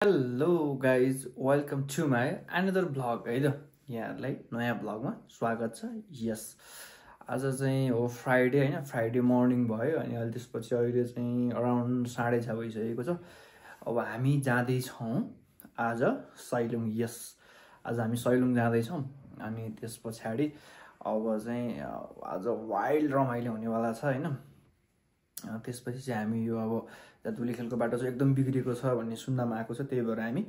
Hello guys welcome to my another vlog है त यहाँहरूलाई नयाँ भ्लगमा स्वागत छ। यस आज चाहिँ हो फ्राइडे होइन, फ्राइडे मर्निङ भयो अनि अहिले त्यसपछि अहिले चाहिँ अराउन्ड 6:30 भइसकेको छ। अब हामी जाँदैछौँ आज सैलुङ। यस आज हामी सैलुङ जाँदैछौँ अनि त्यस पछाडि अब चाहिँ आज वाइल्ड रमाइलो हुनेवाला छ होइन। त्यसपछि चाहिँ हामी यो अब धुली खेलको बाटो चाहिँ एकदम बिग्रेको छ भन्ने सुन्नमा आएको छ, त्यही भएर हामी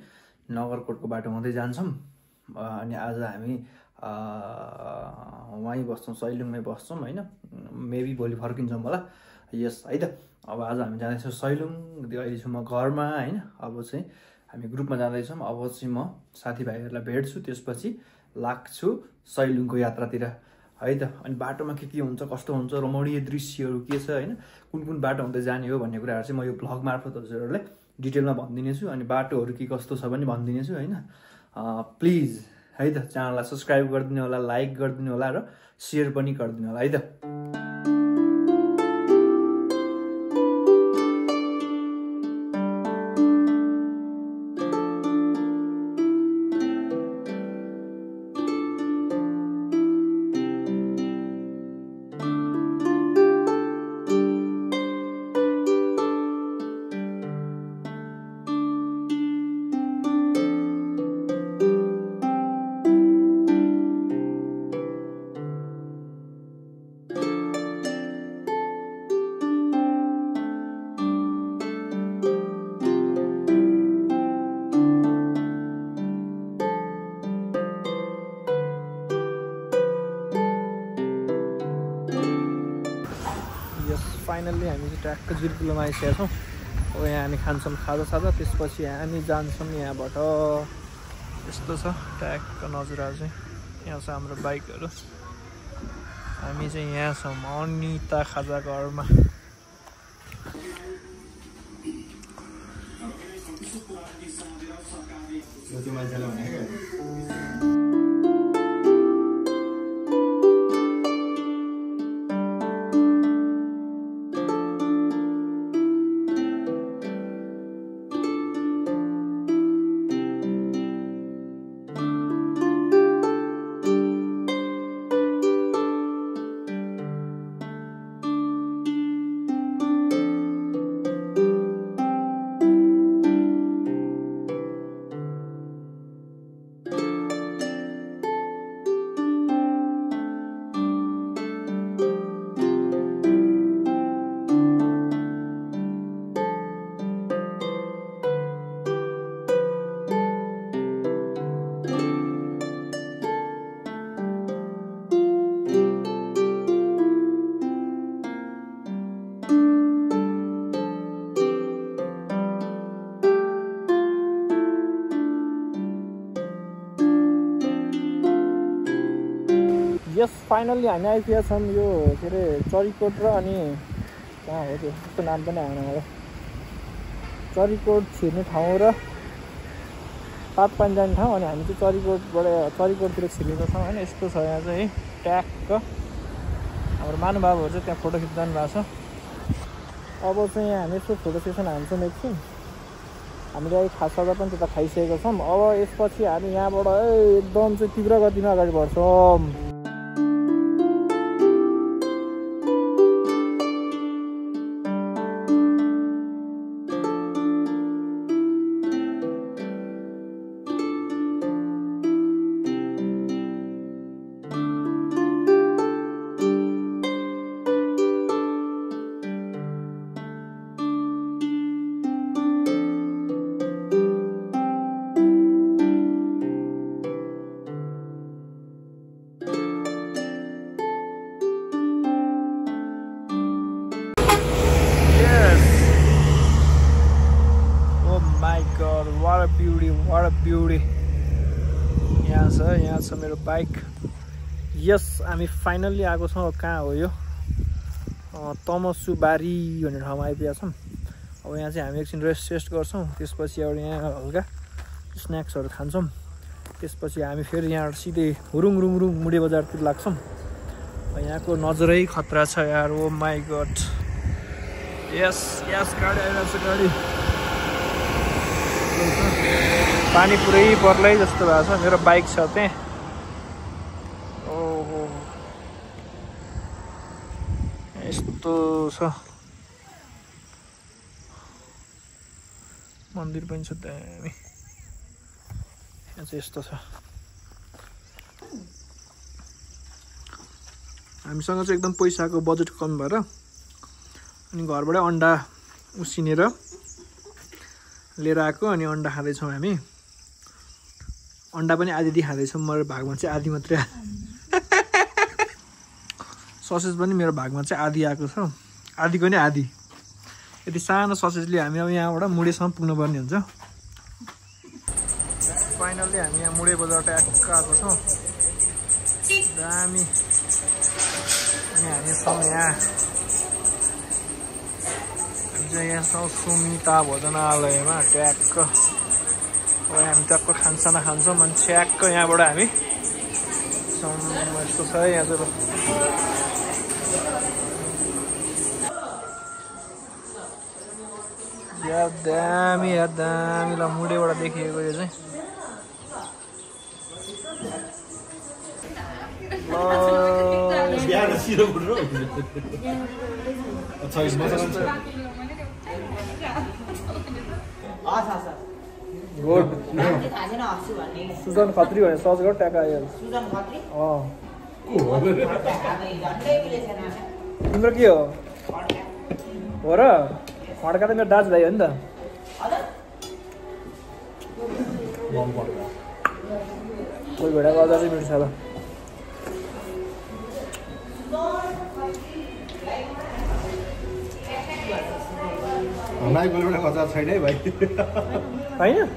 नगरकोटको बाटो हुँदै जान्छौँ। अनि आज हामी वहीँ बस्छौँ, सैलुङमै बस्छौँ होइन। मेबी भोलि फर्किन्छौँ होला। यस है त, अब आज हामी जाँदैछौँ सैलुङ। अहिले छु म घरमा होइन। अब चाहिँ हामी ग्रुपमा जाँदैछौँ। अब चाहिँ म साथीभाइहरूलाई भेट्छु, त्यसपछि लाग्छु सैलुङको यात्रातिर है त। अनि बाटोमा के हुन्छ, कस्तो हुन्छ, रमणीय दृश्यहरू के छ होइन, कुन कुन बाटो हुँदै जाने हो भन्ने कुराहरू चाहिँ म यो भ्लग मार्फत हजुरहरूलाई डिटेलमा भनिदिनेछु। अनि बाटोहरू के कस्तो छ पनि भनिदिनेछु होइन। प्लिज है त च्यानललाई सब्सक्राइब गरिदिनु होला, लाइक गरिदिनु होला र सेयर पनि गरिदिनु होला है त। फाइनल्ली हामी चाहिँ ट्याक्क जिर्कुलोमा आइसकेका छौँ। अब यहाँ हामी खान्छौँ खाजा, त्यसपछि हामी जान्छौँ यहाँबाट। यस्तो छ ट्याक्क नजरा चाहिँ। यहाँ छ हाम्रो बाइकहरू। हामी चाहिँ यहाँ छौँ अनिता खाजा घरमा। यस फाइनल्ली हामी आइपुगेका छौँ यो के अरे चरीकोट र अनि कहाँ हो त्यो, त्यसको नाम पनि आएन मलाई। चरीकोट छिर्ने ठाउँ र पात पानी जाने ठाउँ। अनि हामी चाहिँ चरीकोटतिर छिरेको छौँ होइन। यस्तो छ यहाँ चाहिँ ट्याक्क। हाम्रो महानुभावहरू चाहिँ त्यहाँ फोटो खिच्न जानु भएको छ। अब चाहिँ यहाँ हामी यसो फोटो सेसन हान्छौँ एकछिन। हामीले अहिले खाजा पनि त्यता खाइसकेको छौँ। अब यसपछि हामी यहाँबाट एकदम चाहिँ तीव्र गतिमा अगाडि बढ्छौँ। What a beauty. यहाँ छ मेरो बाइक। यस हामी फाइनल्ली आएको छौँ। कहाँ हो यो, तमसुबारी भन्ने ठाउँमा आइपुगेका छौँ। अब यहाँ चाहिँ हामी एकछिन रेस्ट गर्छौँ। त्यसपछि अब यहाँ हल्का स्न्याक्सहरू खान्छौँ। त्यसपछि हामी फेरि यहाँ सिधै हुरुङ मुडे बजारतिर लाग्छौँ। यहाँको नजरै खतरा छ यार। ओ माई गड। यस गाडी आइरहेको छ गाडी। पर्दैछ पानी पुरै पर्लै जस्तो भएको छ मेरो बाइक छ त्यहाँ ओहो यस्तो छ मन्दिर पनि छ दामी यहाँ चाहिँ यस्तो छ हामीसँग चाहिँ एकदम पैसाको बजेट कम भएर अनि घरबाट अन्डा उसिनेर लिएर आएको अनि अन्डा खाँदैछौँ हामी अन्डा पनि आधी खाँदैछौँ मेरो भागमा चाहिँ आधी मात्रै ससेज पनि मेरो भागमा चाहिँ आधी आएको छ आधीको नि आधी यति सानो ससेजले हामी अब यहाँबाट मुडेसम्म पुग्नुपर्ने हुन्छ फाइनल्ली हामी यहाँ मुडे बजार ट्याक्क आएको छौँ दामी अनि हामी छौँ यहाँ यहाँ छौँ सुमिता भोजनालयमा ट्याक्क हामी ट्याक्क खानसाना खान्छौँ अनि ठ्याक्क यहाँबाट हामी यस्तो छ यहाँ चाहिँ दामी ल मुडेबाट देखिएको यो चाहिँ गुड सुजन खत्री भने सर्च गर ट्याक आइहाल्छ तिम्रो के हो र खड्का त मेरो दाजुभाइ हो नि त कोही भेडाको अझै मिल्छ ल छैन है भाइ होइन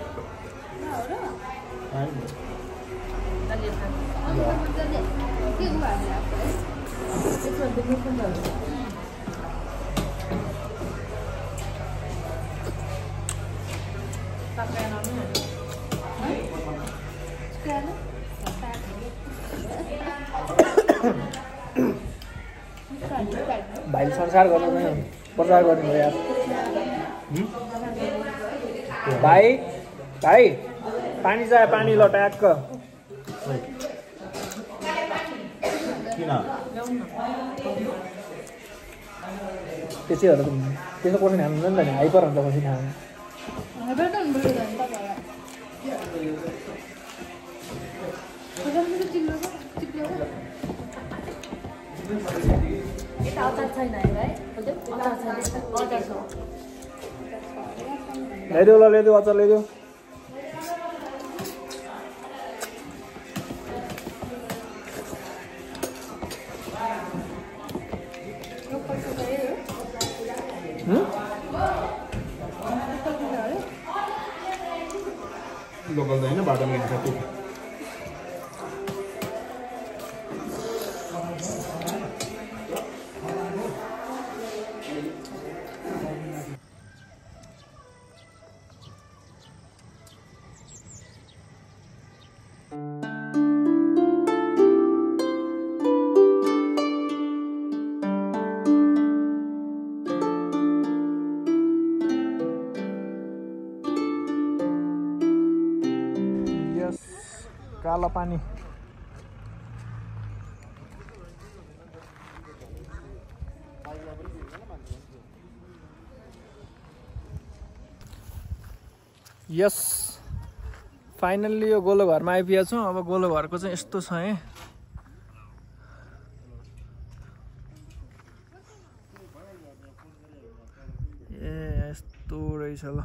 भाइले संसार गर्नु प्रचार गर्ने हो यार भाइ पानी चाहियो पानी ल ट्याक्क त्यसै हो त्यसो कसरी खानु नि त नि हाइपर हुन्छ कसरी खानु ल्याइदेऊ ल ल्याइदेऊ अचार ल्याइदेऊ लोकल त होइन बाटोमा हिँड्छ त्यो कालो पानी यस फाइनल्ली यो गोलो घरमा आइपुगेको छौँ अब गोलो घरको चाहिँ यस्तो छ है यस्तो रहेछ ल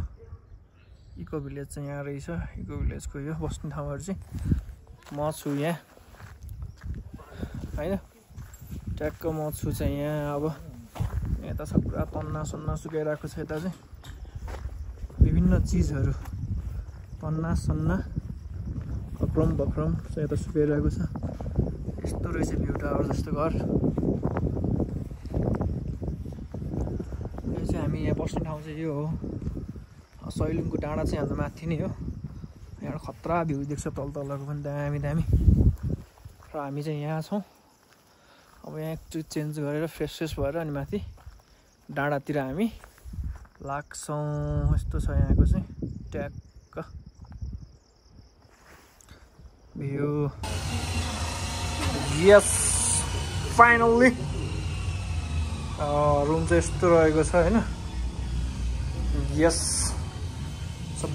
इको भिलेज चाहिँ यहाँ रहेछ इको भिलेजको यो बस्ने ठाउँहरू चाहिँ म छु यहाँ होइन ट्याक्क म छु चाहिँ यहाँ अब यता छ पुरा पन्ना सन्ना सुकाइरहेको छ यता चाहिँ विभिन्न चिजहरू पन्ना सन्ना अक्रम बक्रम चाहिँ यता सुकाइरहेको छ यस्तो रहेछ भ्यू टावर जस्तो घर यो चाहिँ हामी यहाँ बस्ने ठाउँ चाहिँ यो हो सैलुङको डाँडा चाहिँ हाम्रो माथि नै हो यहाँ खतरा भ्यू देख्छ तल तलको पनि दामी दामी र हामी चाहिँ यहाँ छौँ अब यहाँ एकचोटि चेन्ज गरेर फ्रेस फ्रेस भएर अनि माथि डाँडातिर हामी लाग्छौँ यस्तो छ यहाँको चाहिँ ट्याक्क भ्यू यस फाइनल्ली रुम चाहिँ यस्तो रहेको छ हैन यस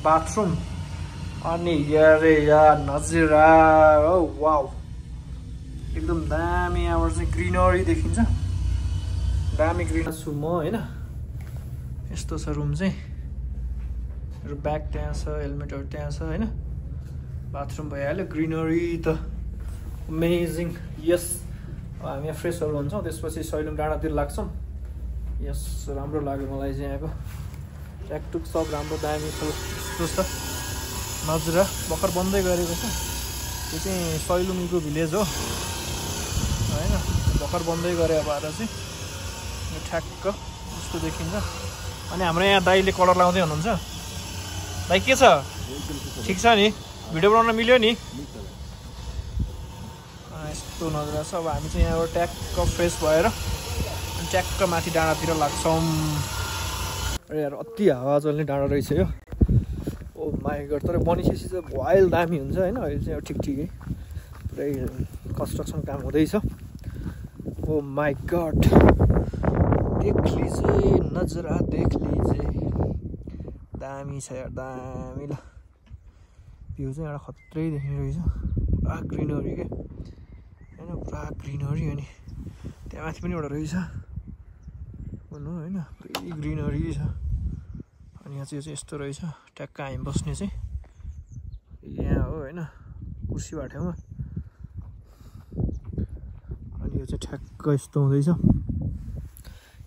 बाथरुम अनि यारे यार नजिरा ओ वाउ एकदम दामी यहाँबाट चाहिँ ग्रिनरी देखिन्छ दामी ग्रिन छु म हैन यस्तो छ रुम चाहिँ ब्याग त्यहाँ छ हेलमेटहरु त्यहाँ छ हैन बाथरुम भइहाल्यो ग्रिनरी त अमेजिङ यस हामी यहाँ फ्रेसहरु हुन्छौँ त्यसपछि सैलुङ डाँडातिर लाग्छौँ यस राम्रो लाग्यो मलाई चाहिँ यहाँको ट्याकटुक सब राम्रो दामी छ नजरा भर्खर बन्दै गरेको छ यो चाहिँ सैलुङको भिलेज हो हैन भर्खर बन्दै गरे भएर चाहिँ यो ठ्याक्क यस्तो देखिन्छ अनि हाम्रो यहाँ दाइले कलर लाउँदै हुनुहुन्छ दाइ के छ ठिक छ नि भिडियो बनाउन मिल्यो नि यस्तो नजरा छ अब हामी चाहिँ यहाँबाट ट्याक्क फ्रेस भएर ट्याक्क माथि डाँडातिर लाग्छौँ अरे यार अति हावा चल्ने डाँडा रहेछ यो ओ माई गड तर बनिसकेपछि चाहिँ वाइल्ड दामी हुन्छ होइन अहिले चाहिँ ठिक ठिकै पुरै कन्स्ट्रक्सन काम हुँदैछ ओ माई गड देख लीजिए नजरा देख लीजिए दामी छ यार दामी ल भ्यू चाहिँ एउटा खत्रै देखिने रहेछ पुरा ग्रिनरी के होइन पुरा ग्रिनरी अनि त्यहाँ माथि पनि एउटा रहेछ भन्नु होइन पुरै ग्रिनरी छ अनि यहाँ चाहिँ यो चाहिँ यस्तो रहेछ ट्याक्क हामी बस्ने चाहिँ यहाँ हो होइन कुर्सी बाटोमा अनि यो चाहिँ ठ्याक्क यस्तो हुँदैछ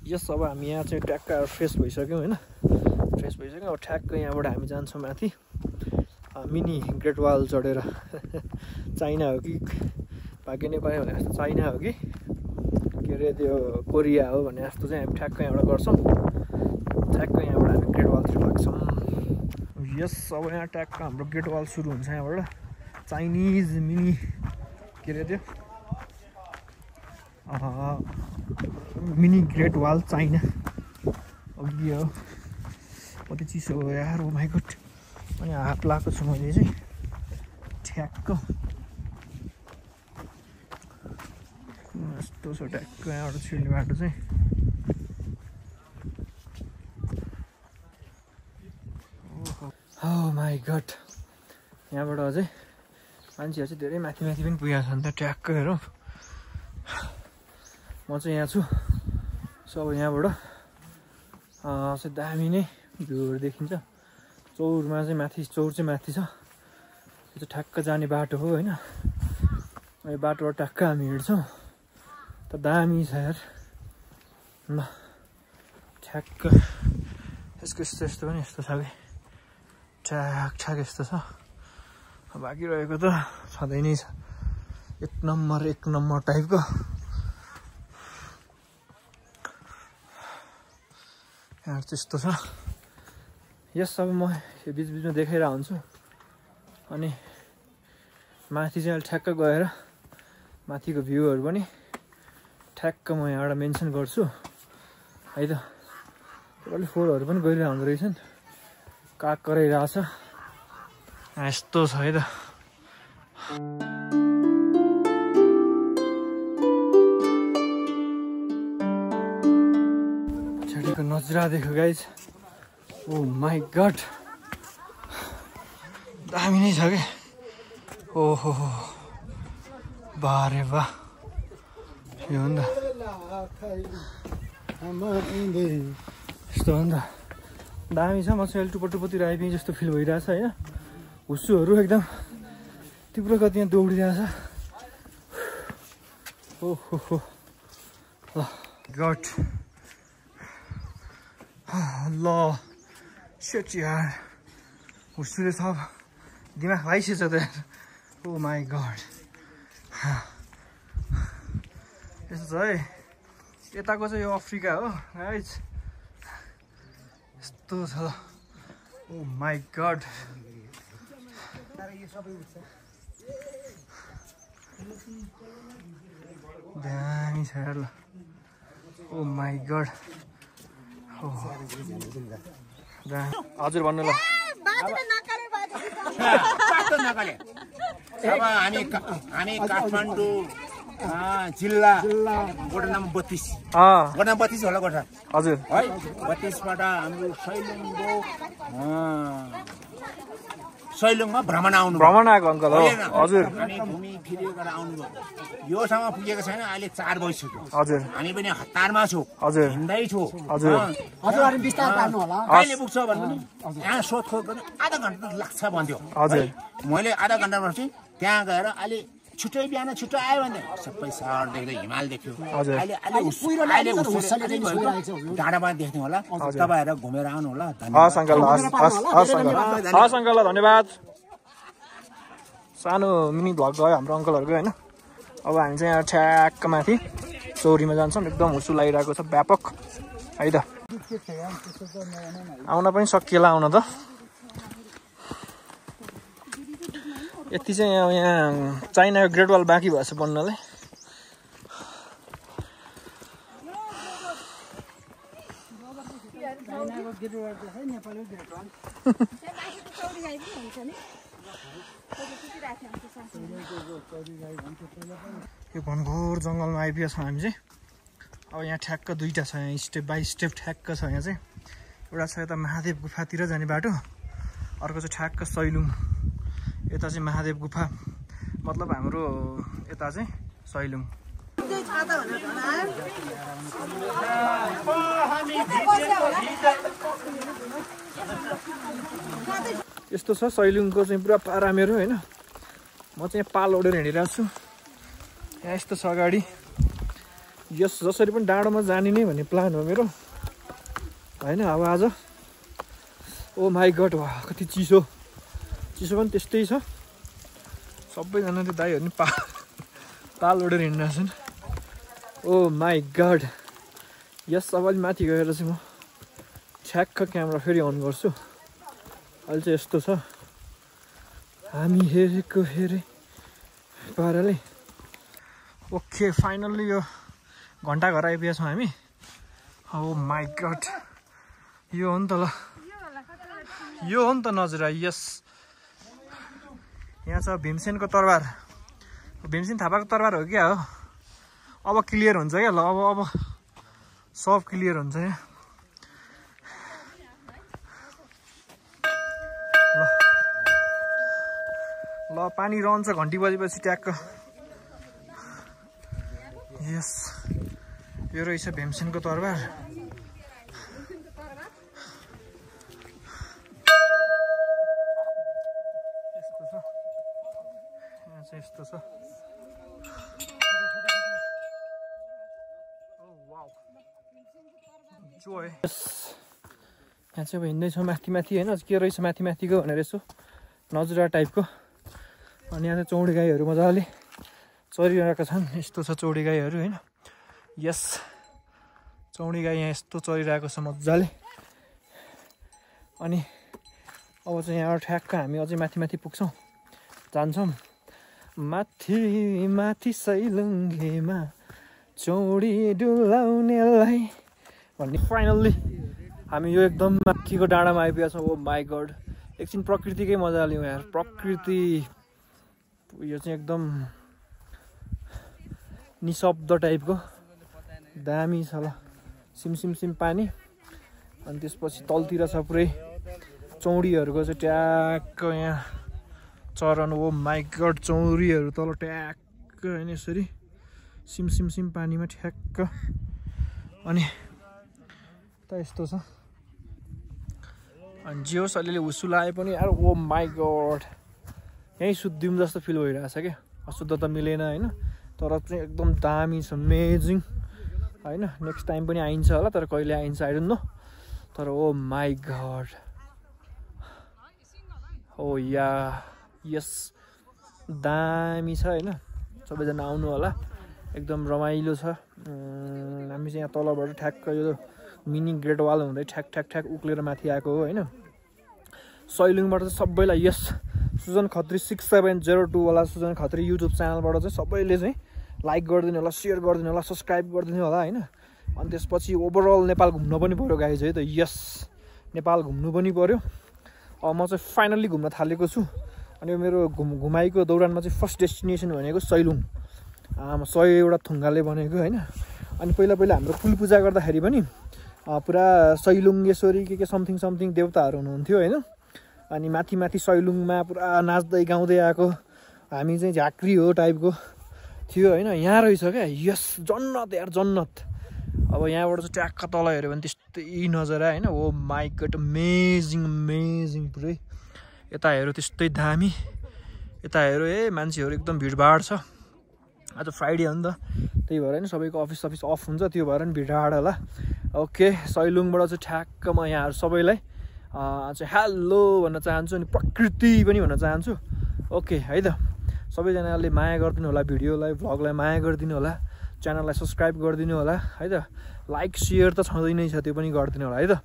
यस अब हामी यहाँ चाहिँ ट्याक्क फ्रेस भइसक्यौँ होइन फ्रेस भइसक्यौँ अब ठ्याक्क यहाँबाट हामी जान्छौँ माथि मिनी ग्रेट वाल चढेर चाइना हो कि भाग्य नेपाली भने जस्तो चाइना हो कि के अरे त्यो कोरिया हो भने जस्तो चाहिँ हामी ठ्याक्क यहाँबाट गर्छौँ ठ्याक्क यहाँबाट हामी ग्रेट वालतिर लाग्छौँ यस अब यहाँ ट्याक्क हाम्रो ग्रेट वाल सुरु हुन्छ यहाँबाट चाइनिज मिनी के अरे त्यो मिनी ग्रेट वाल चाइना अघि हो कति चिसो हो यार ओ माई गड अनि हात लगाएको छु मैले चाहिँ ठ्याक्क यस्तो छ ट्याक्क यहाँबाट छिर्ने बाटो चाहिँ ओ माई गड यहाँबाट अझै मान्छेहरू चाहिँ धेरै माथि माथि पनि पुगेको छ नि त ट्याक्क हेरौँ म चाहिँ यहाँ छु सो अब यहाँबाट चाहिँ दामी नै भ्यूहरू देखिन्छ चौरमा चाहिँ माथि चौर चाहिँ माथि छ यो चाहिँ ठ्याक्क जाने बाटो हो होइन यो बाटोबाट ट्याक्क हामी हिँड्छौँ त दामी छ यार ल ठ्याक्क यसको यस्तो यस्तो पनि यस्तो छ कि ठ्याक ठ्याक यस्तो छ बाँकी रहेको त छँदै नै छ एक नम्बर टाइपको यहाँ त्यस्तो छ यस अब म यो बिचबिचमा देखाइरहेको हुन्छु अनि माथि चाहिँ अहिले ठ्याक्क गएर माथिको भ्यूहरू पनि ठ्याक्क म यहाँबाट मेन्सन गर्छु है त अलि फोहोरहरू पनि गइरहेको हुँदो रहेछ नि काग कराइरहेछ यस्तो छ है त छेडीको नजरा देख्यो गाइज ओ माई गड दामी नै छ क्या ओहो बारे बा यो हो नि त यस्तो हो नि त दामी छ म चाहिँ अहिले टुप्पो आइपुगेँ जस्तो फिल भइरहेछ होइन हुस्सुहरू एकदम तिम्रो कति यहाँ दौडिरहेछ ओहो ल गड ल सेट यार हुस्सुले सब दिमाग खाइसकेछ त यार ओ माई गड यस्तो छ है यताको चाहिँ यो अफ्रिका हो गाइज यस्तो छ ओ माई गड दामी छ यार ल ओ माई गड हजुर भन्नु ल अब हामी काठमाडौँ जिल्ला वडा नम्बर 32 वडा नम्बर 32 होला कोठा हजुर है 32 बाट हाम्रो सैलुङमा भ्रमण आएको अङ्कल हो हजुर अनि घुमी फिरि गरेर आउनुभयो योसँग पुगेको छैन अहिले 4 बजिसक्यो हजुर हामी पनि हतारमा छौँ हजुर हिँड्दै छौँ हजुर हजुरहरु बिस्तार पार्नु होला कहिले पुग्छ भन्नु यहाँ सोधखोज गर्नु आधा घण्टा लाग्छ भन्थ्यो हजुर मैले आधा घण्टा बस्छु त्यहाँ गएर अहिले छिटै बिहान छिटो आयो भने सबै सहर देख्दै हिमाल देख्यो अहिले डाँडामा देख्ने होला तपाईँहरू घुमेर आउनु होला हस् अङ्कल धन्यवाद सानो मिनी भ्लग गयो हाम्रो अङ्कलहरूको होइन अब हामी चाहिँ यहाँ ठ्याक्क माथि चौरीमा जान्छौँ एकदम हुसु लागिरहेको छ व्यापक है त आउन पनि सकिएला आउन त यति चाहिँ यहाँ चाइनाको ग्रेट वाल बाँकी भएछ बन्नलाई यो घनघोर जङ्गलमा आइपुगेको छौँ हामी चाहिँ अब यहाँ ठ्याक्क दुईवटा छ यहाँ स्टेप बाई स्टेप ठ्याक्क छ यहाँ चाहिँ एउटा छ यता महादेव गुफातिर जाने बाटो अर्को चाहिँ ठ्याक्क सैलुङ यता चाहिँ महादेव गुफा मतलब हाम्रो यता चाहिँ सैलुङ यस्तो छ सैलुङको चाहिँ पुरा पारा मेरो होइन म चाहिँ पाल ओढेर हिँडिरहेको छु यहाँ यस्तो छ अगाडि यस जसरी पनि डाँडोमा जाने नै भन्ने प्लान हो मेरो होइन अब आज ओ माई गड वा कति चिसो पनि त्यस्तै छ सबैजनाले दाइहरू नि पाल ओढेर हिँडिरहेको छन् ओ माई गड यस अब अलि माथि गएर चाहिँ म ठ्याक्क क्यामेरा फेरि अन गर्छु अहिले चाहिँ यस्तो छ हामी हेरेको पाराले ओके फाइनल्ली यो घन्टाघर आइपुगेको छौँ हामी ओ माई गड यो हो नि त ल यो हो नि त नजरा यस यहाँ छ भीमसेनको तरबार भीमसेन थापाको तरबार हो क्या हो अब क्लियर हुन्छ क्या ल अब सब क्लियर हुन्छ यहाँ ल पानी रहन्छ घन्टी बजेपछि ट्याक्क यस यो रहेछ भीमसेनको तरबार यस्तो छ यहाँ चाहिँ अब हिँड्दैछौँ माथि होइन के रहेछ माथिको भनेर यसो नजुरा टाइपको अनि यहाँ चाहिँ चौडी गाईहरू मजाले चरिरहेका छन् यस्तो छ चौडी गाईहरू होइन यस चौडी गाई यहाँ यस्तो चरिरहेको छ मजाले अनि अब चाहिँ यहाँ ठ्याक्क हामी अझै माथि पुग्छौँ जान्छौँ माथि सैलुङ्गेमा चौडी डुलाउनेलाई भन्ने फाइनल्ली हामी यो एकदम माथिको डाँडामा आइपुगेका छौँ ओ माई गड एकछिन प्रकृतिकै मजा लिउँ यार प्रकृति यो चाहिँ एकदम निशब्द टाइपको दामी छ ल सिम पानी अनि त्यसपछि तलतिर छ पुरै चौडीहरूको चाहिँ ट्याक्क यहाँ चरन ओ माई गड चौरीहरू तल ट्याक्क होइन यसरी सिम पानीमा ठ्याक्क अनि त यस्तो छ अनि जे होस् अलिअलि हुसु लाए पनि यार ओ माई गड यहीँ सुत्दिउँ जस्तो फिल भइरहेको छ क्या अशुद्ध त मिलेन होइन तर चाहिँ एकदम दामी छ अमेजिङ होइन नेक्स्ट टाइम पनि आइन्छ होला तर कहिले आइन्छ आई डोन्ट नो तर ओ माई गड हो या यस दामी छ होइन सबैजना आउनु होला एकदम रमाइलो छ हामी चाहिँ यहाँ तलबाट ठ्याक्क यो मिनी ग्रेट वाल हुँदै ठ्याक उक्लेर माथि आएको हो होइन सैलुङबाट चाहिँ सबैलाई यस सुजन खत्री 6702 वाला सुजन खत्री युट्युब च्यानलबाट चाहिँ सबैले चाहिँ लाइक गरिदिनु होला सेयर गरिदिनु होला सब्सक्राइब गरिदिनु होला होइन अनि त्यसपछि ओभरअल नेपाल घुम्न पनि पऱ्यो गाइज है त यस नेपाल घुम्नु पनि पऱ्यो अब म चाहिँ फाइनल्ली घुम्न थालेको छु अनि मेरो घुमाइको दौरानमा चाहिँ फर्स्ट डेस्टिनेसन भनेको सैलुङ 100 थुङ्गाले बनेको होइन। अनि पहिला हाम्रो कुल पूजा गर्दाखेरि पनि पुरा सैलुङेश्वरी के समथिङ देवताहरू हुनुहुन्थ्यो होइन। अनि माथि सैलुङमा पुरा नाच्दै गाउँदै आएको हामी चाहिँ झाँक्री हो टाइपको थियो होइन। यहाँ रहेछ क्या, यस जन्नत यार जन्नत। अब यहाँबाट चाहिँ ट्याक्क तल हेऱ्यो भने त्यस्तै नजरा होइन। ओ माई गड अमेजिङ पुरै। यता हेऱ्यो त्यस्तै दामी, यता हेऱ्यो मान्छेहरू एकदम भिडभाड छ। आज फ्राइडे हो नि त, त्यही भएर नि सबैको अफिस अफ हुन्छ, त्यो भएर नि भिडभाड होला। ओके, सैलुङबाट चाहिँ ठ्याक्क म यहाँहरू सबैलाई चाहिँ हेलो भन्न चाहन्छु अनि प्रकृति पनि भन्न चाहन्छु। ओके है त, सबैजनाले माया गरिदिनु होला, भिडियोलाई भ्लगलाई माया गरिदिनु होला, च्यानललाई सब्सक्राइब गरिदिनु होला है त। लाइक सेयर त छँदै नै छ, त्यो पनि गरिदिनु होला है त।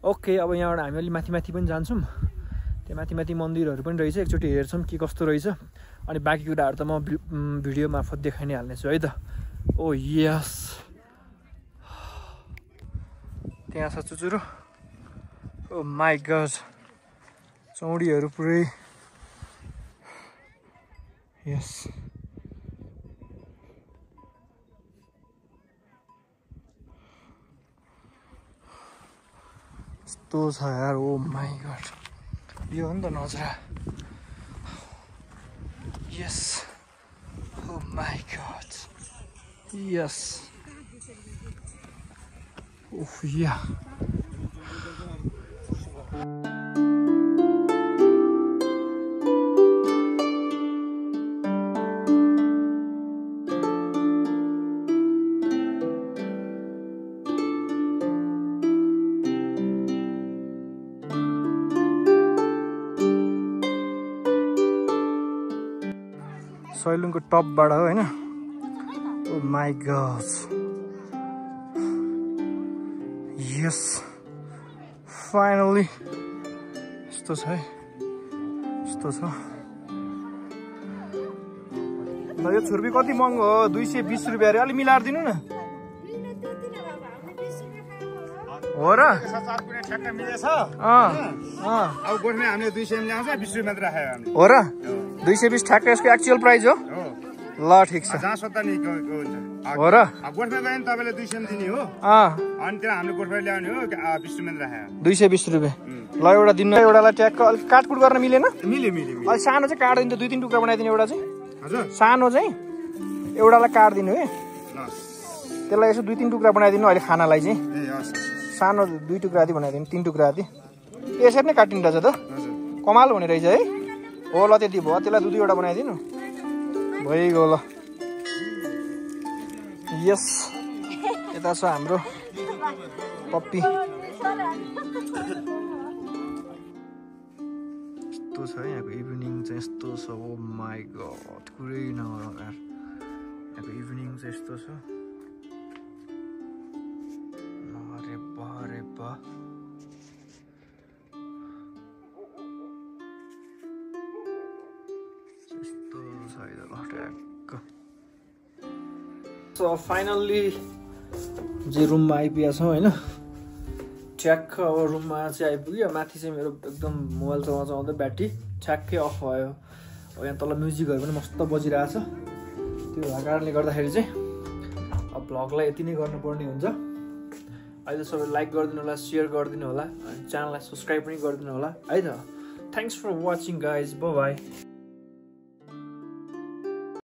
ओके, अब यहाँबाट हामी अलि माथि पनि जान्छौँ। त्यो माथि मन्दिरहरू पनि रहेछ, एकचोटि हेर्छौँ के कस्तो रहेछ। अनि बाँकी कुराहरू त म भिडियो मार्फत देखाइ नै हाल्नेछु है त। ओ यस, त्यहाँ छ चुचुरो। ओ माई गड, चौडीहरू पुरै। यस, यस्तो छ यार। ओ माई गड, यो हो नि त नजरा। यस, ओ माई गड, यस, ओह या। सैलुङको टपबाट हो होइन। ओ माई गड, यस फाइनली यस्तो छ है, यस्तो छ। ल यो छुर्पी कति महँगो हो? 220 रुपियाँ अरे, अलिक मिलाएर दिनु न। हो र? ठ्याक्क मिलेछ। अब गोठमा हामीले 200 ल्याउँछ, 20 रुपियाँ मात्र राखेको हामीले। हो र? 220 ठ्याक्क यसको एक्चुअल प्राइस हो? ल ठिक छ। जहाँ सोद्धा नि हुन्छ। हो र? गोठमा गयो भने तपाईँले 200 दिने हो। अनि त्यो हामीले गोठमा ल्याउने हो, 20 रुपियाँ राखेको। 220 रुपियाँ। ल एउटा दिनु, एउटालाई ट्याक्क अलिक काटकुट गर्न मिलेन? मिल्यो। अलिक सानो चाहिँ काटिदिनु, 2-3 टुक्रा बनाइदिनु। एउटा चाहिँ हजुर, सानो चाहिँ एउटालाई काटिदिनु है, त्यसलाई यसो 2-3 टुक्रा बनाइदिनु। अहिले खानालाई चाहिँ सानो 2 टुक्रा आदि बनाइदिनु, 3 टुक्रा आदि। यसरी नै काटिनु रहेछ त, कमाल हुने रहेछ है। हो ल, त्यति भयो। त्यसलाई 2-2वटा बनाइदिनु, भइगयो ल। यस, यता छ हाम्रो पप्पी। यस्तो छ यहाँको इभिनिङ चाहिँ, यस्तो छ। ओ माई गड, कुरै नगरौँ यार, यहाँको इभिनिङ चाहिँ यस्तो छ। अरे बा, यस्तो छ ट्याक्क। सो फाइनल्ली जे रुममा आइपुगेका छौँ होइन। ठ्याक्क अब रुममा चाहिँ आइपुग्यो। माथि चाहिँ मेरो एकदम मोबाइल चलाउँदा ब्याट्री ठ्याक्कै अफ भयो। अब यहाँ तल म्युजिकहरू पनि मस्त बजिरहेछ। त्यो भएको कारणले गर्दाखेरि चाहिँ अब भ्लगलाई यति नै गर्नुपर्ने हुन्छ। अहिले सबै लाइक गरिदिनु होला, सेयर गरिदिनु होला, अनि च्यानललाई सब्सक्राइब पनि गरिदिनु होला है त। Thanks for watching guys, bye by.